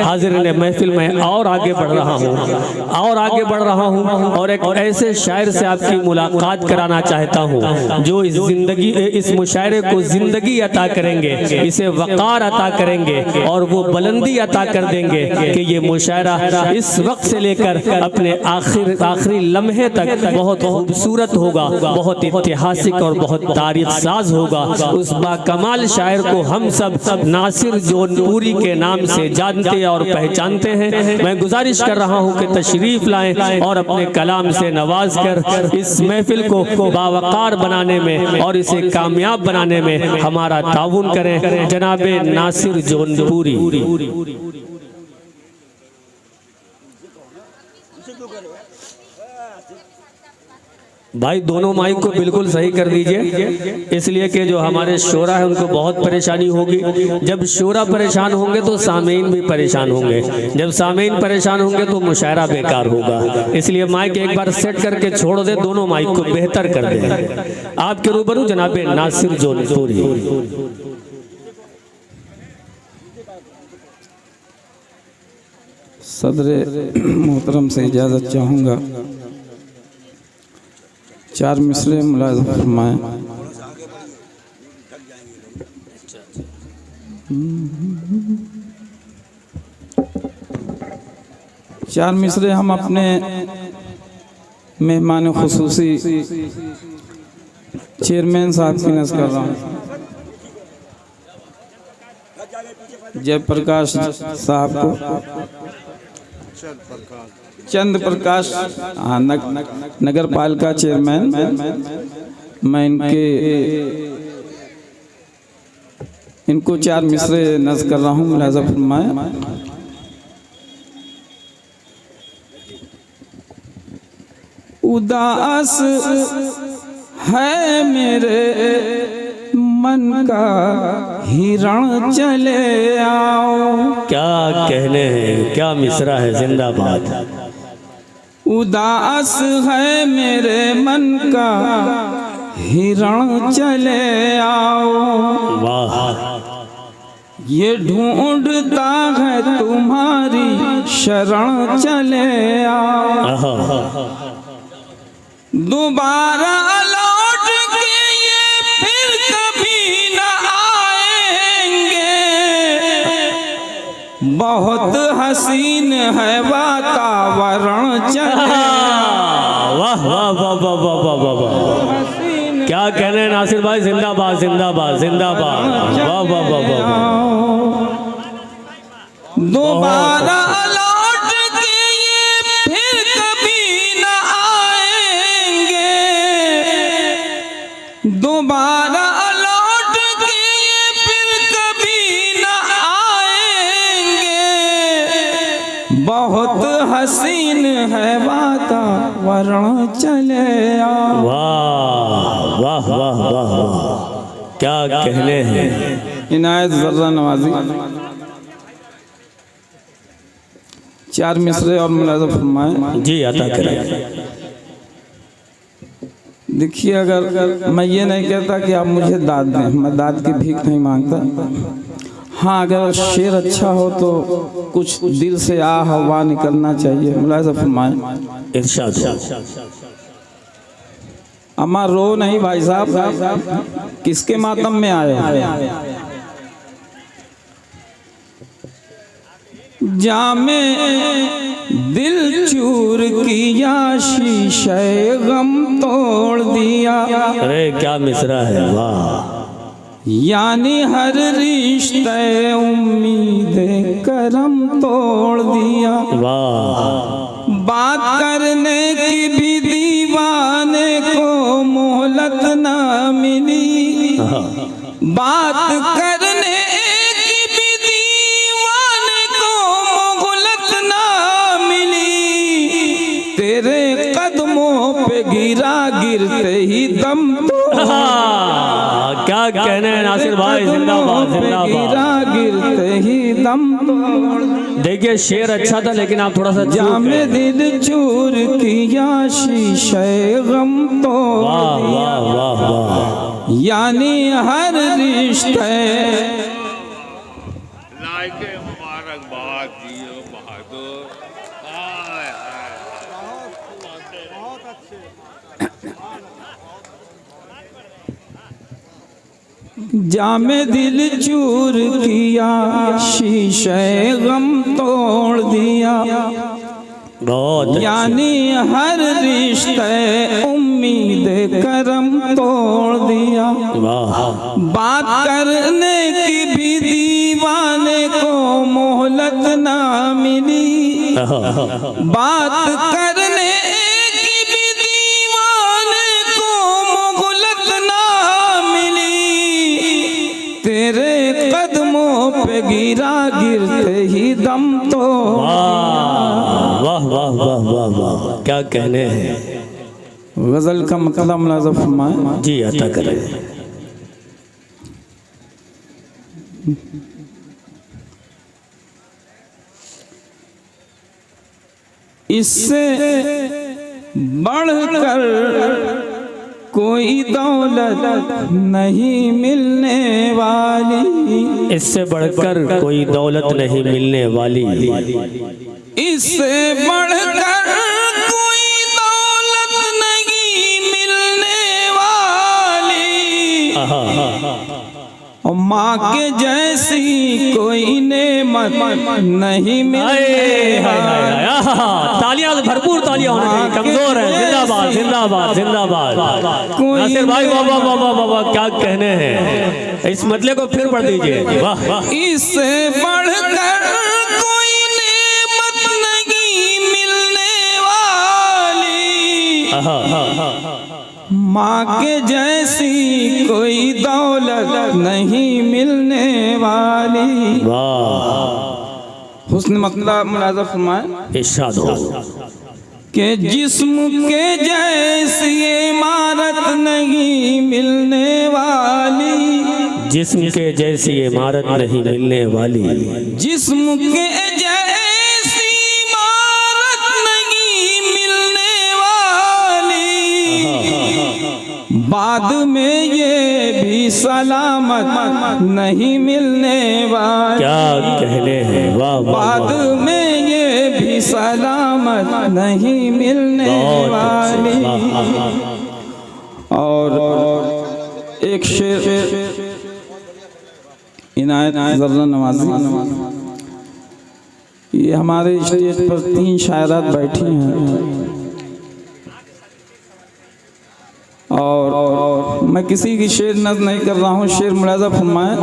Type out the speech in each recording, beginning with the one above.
हाजिर महफिल में और आगे बढ़ रहा हूँ और एक ऐसे शायर से आपकी मुलाकात कराना चाहता हूँ जो इस मुशायरे को जिंदगी अता करेंगे, इसे वक़ार अता करेंगे और वो बुलंदी अता कर देंगे कि ये मुशायरा इस वक्त से लेकर अपने आखिरी लम्हे तक बहुत खूबसूरत होगा, बहुत ऐतिहासिक और बहुत तारीख साज होगा। उस बाकमाल शायर को हम सब नासिर जौनपुरी के नाम से जानते और पहचानते हैं। मैं गुजारिश कर रहा हूं कि तशरीफ लाएं और अपने कलाम से नवाज कर इस महफिल को बावकार बनाने में और इसे कामयाब बनाने में हमारा ताउन करें। जनाबे नासिर जौनपुरी। भाई दोनों माइक को बिल्कुल सही कर दीजिए, इसलिए कि जो हमारे शोरा है उनको बहुत परेशानी होगी। जब शोरा परेशान होंगे तो सामीन भी परेशान होंगे, जब सामीन परेशान होंगे तो मुशायरा बेकार होगा। इसलिए माइक एक बार सेट करके छोड़ दे, दोनों माइक को बेहतर कर दे। आपके रूबरू जनाबे नासिर जौनपुरी। सदर मोहतरम से इजाज़त चाहूँगा, 4 मिसरे मुलाज़ फरमाएं। चार मिसरे हम अपने मेहमान खुसूसी चेयरमैन साहब की नज़र कर रहा हूँ, जयप्रकाश साहब को, चंद प्रकाश नगर पालिका चेयरमैन, मैं इनको 4 मिसरे नज़र कर रहा हूँ, मुलाज़ा फरमाएं। उदास है मेरे मन का हिरण चले आओ। क्या कहने हैं, क्या मिसरा है, जिंदाबाद। उदास है मेरे मन का हिरण चले आओ, वाह। ये ढूंढता है तुम्हारी शरण चले आओ। दोबारा लौट के ये फिर कभी न आएंगे, बहुत हसीन है वातावरण चले। वाह वाह वाह वाह वाह वाह वाह वाह, क्या कहने नासिर भाई, जिंदाबाद जिंदाबाद जिंदाबाद, वाह वाह वाह वाह। दोबारा लौट के ये फिर कभी न आएंगे, दोबारा लौट के ये फिर कभी न आएंगे, बहुत हसीन है वातावरण चले आओ। वाह वाह वाह वाह वाह, क्या कहने हैं। इनायत ज़र्रा नवाजी 4 मिसरे और मुलाज़ा फरमाएं। जी अता करें। देखिए, अगर मैं ये नहीं कहता कि आप मुझे दाद दें, मैं दाद की भीख नहीं मांगता। हाँ, अगर शेर अच्छा हो तो कुछ दिल से हवा निकलना चाहिए। मुलाज़ा फरमाएं। इरशाद। अम्मा रो नहीं भाई साहब, किसके मातम में आए। जामे दिल चूर किया, शीशे गम तोड़ दिया। अरे क्या मिसरा है, वाह। यानी हर रिश्ते उम्मीदें करम तोड़ दिया। वाह। बात करने की भी दीवाने को मोहलत ना मिली, बात करने की भी दीवाने को मोहलत ना मिली। तेरे कदमों पे गिरा, गिरते ही दम क्या कहने हैं नासिर भाई, जिंदाबाद जिंदाबाद। गिरा, गिरते ही दम। देखिए शेर अच्छा था, लेकिन आप थोड़ा सा जामे दिल चूर किया, शीशे गम तो। वाह वाह वाह वाह। यानी हर रिश्ते लाइके मुबारकबाद। जियो बहादुर। हाय हाय बहुत अच्छे। जामे दिल चूर किया, शीशे गम तोड़ दिया, बहुत अच्छे। यानी हर रिश्ते उम्मीद करम तोड़ दिया। वाह बात करने की भी दीवाने को मोहलत ना मिली, बात करने की भी दीवाने को मोहलत ना मिली, तेरे कदमों पे गिरा गिरते ही दम तोड़। वाह वाह वाह वाह वाह, क्या कहने हैं। गजल का मतलब मुलाज़ा फरमाए। जी अता करें। इससे बढ़कर कोई दौलत नहीं मिलने वाली, इससे बढ़कर कोई दौलत नहीं मिलने वाली, इससे बढ़कर कोई दौलत नहीं मिलने वाली, और माँ के जैसी कोई नेमत नहीं मिलने वाली। तालियां भरपूर तालियां होनी चाहिए, कमजोर है। जिंदाबाद जिंदाबाद जिंदाबाद। नासिर भाई वाह वाह वाह वाह वाह, क्या कहने हैं। इस मतले को फिर पढ़ दीजिए। वाह वाह। इससे बढ़कर कोई नेमत नहीं मिलने वाली, माँ के जैसी कोई दौलत नहीं मिलने वाली। वाह हुस्न मतलब मुलाज़ा फरमाए। इरशाद हो। के जिस्म के जैसी इमारत नहीं मिलने वाली, जिस्म के जैसी इमारत नहीं मिलने वाली, जिस्म के जैसी इमारत नहीं मिलने वाली, बाद में ये भी सलामत नहीं मिलने वाली। क्या कहने हैं। वाह वाह बाद में ये भी सलामत नहीं मिलने वाली। और एक शेर इनायत ज़र्रा नवाज़ी, ये हमारे स्टेज पर 3 शायरात बैठी हैं, और मैं किसी की शेर नज़्म नहीं कर रहा हूँ। शेर मुलाज़ा फरमाए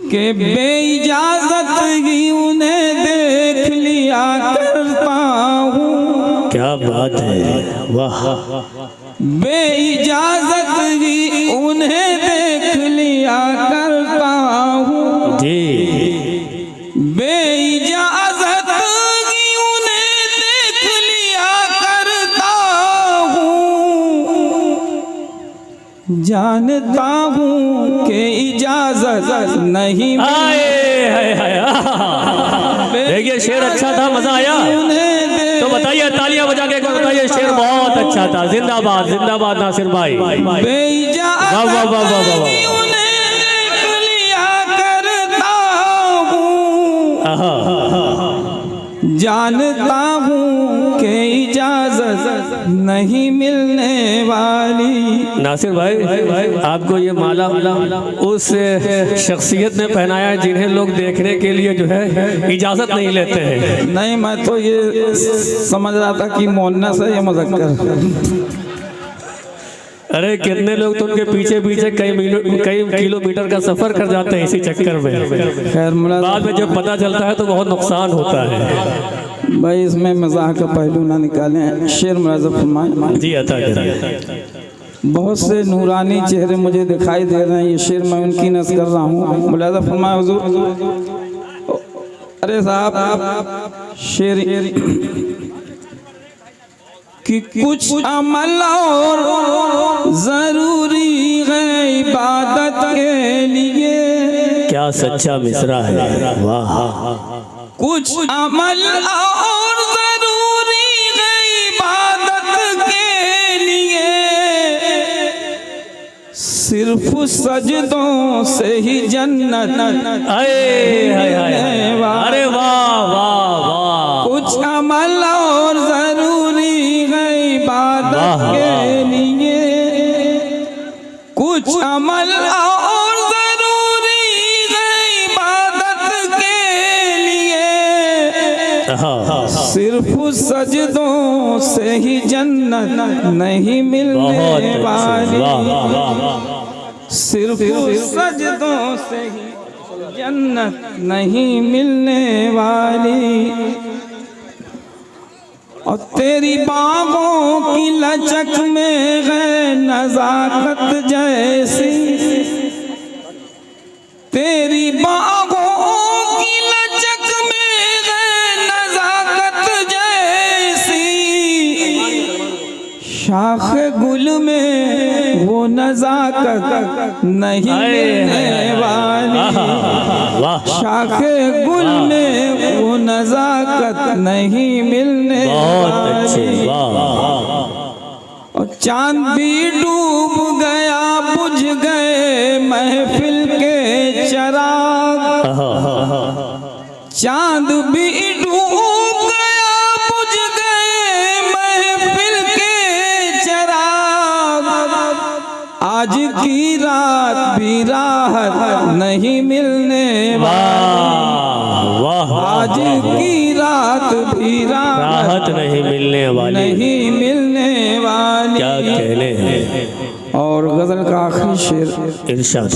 के बेइजाजत ही उन्हें देख लिया करता हूँ। क्या बात है। वाह बेइजाजत ही उन्हें देख लिया करता हूँ जी। बेइजाजत ही उन्हें देख लिया करता हूँ, जानता हूँ कि इजाजत नहीं। देखिए शेर अच्छा था, मजा आया तो बताइए, तालियां बजा के बताइए शेर बहुत अच्छा था। जिंदाबाद जिंदाबाद नासिर भाई। वाह वाह वाह वाह वाह वाह। जानता हूँ कि इजाजत नहीं मिलने वाली। नासिर भाई आपको ये माला उस शख्सियत ने पहनाया है जिन्हें लोग देखने के लिए जो है इजाजत नहीं लेते हैं। नहीं, मैं तो ये समझ रहा था कि मोहन्नस है या मुज़क्कर। अरे कितने लोग तो उनके पीछे पीछे कई किलोमीटर का सफर कर जाते हैं इसी चक्कर में। खैर बाद में जब पता चलता है तो बहुत नुकसान होता है। भाई इसमें मज़ाक का पहलू ना निकालें। शेर मुलाज़ा फरमाए। जी अता करिए। बहुत से नूरानी चेहरे मुझे दिखाई दे रहे हैं, ये शेर मैं उनकी नज़र कर रहा हूँ। मुलाज़ा फरमाए हुजूर। अरे साहब शेर कि कुछ अमल और जरूरी है इबादत के लिए। क्या सच्चा मिसरा है। वाह। कुछ अमल और जरूरी है इबादत के लिए, सिर्फ सजदों से ही जन्नत अरे वाह वाह वाह। कुछ अमल और जरूरी है इबादत के लिए, कुछ अमल और जरूरी है इबादत के लिए। सिर्फ सजदों से ही जन्नत नहीं मिलने वाली, सिर्फ सजदों से ही जन्नत नहीं मिलने वाली। और तेरी बाहों की लचक में है नजाकत जैसी, तेरी बाहों की लचक में है नजाकत जैसी। शाख गुल में वो नजाकत नहीं मिलने वाली, शाख गुल में वो नजाकत नहीं मिलने वाली। और चांद भी डूब गया बुझ गए महफिल के चिराग, चांद भी डूब गया बुझ गए महफिल के चिराग। आज की रात भी राहत नहीं मिलने वाली, आज की रात भी राहत नहीं मिलने वाली, नहीं मिलने वाली। क्या कहने हैं। और गजल का आखिरी शेर इरशाद।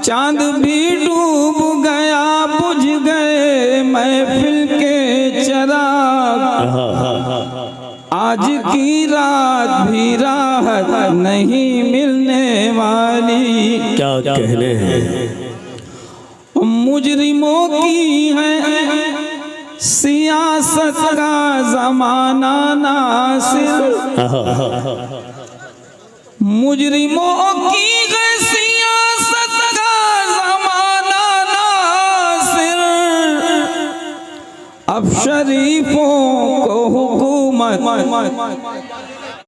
चांद भी डूब गया बुझ गए महफिल के चिराग। आज की रात भी राहत नहीं मिलने वाली। क्या कहने हैं। मुजरिमों की है सियासत का जमाना नासिर, मुजरिमों की है सियासत का जमाना नासिर। अब शरीफों को हुकूमत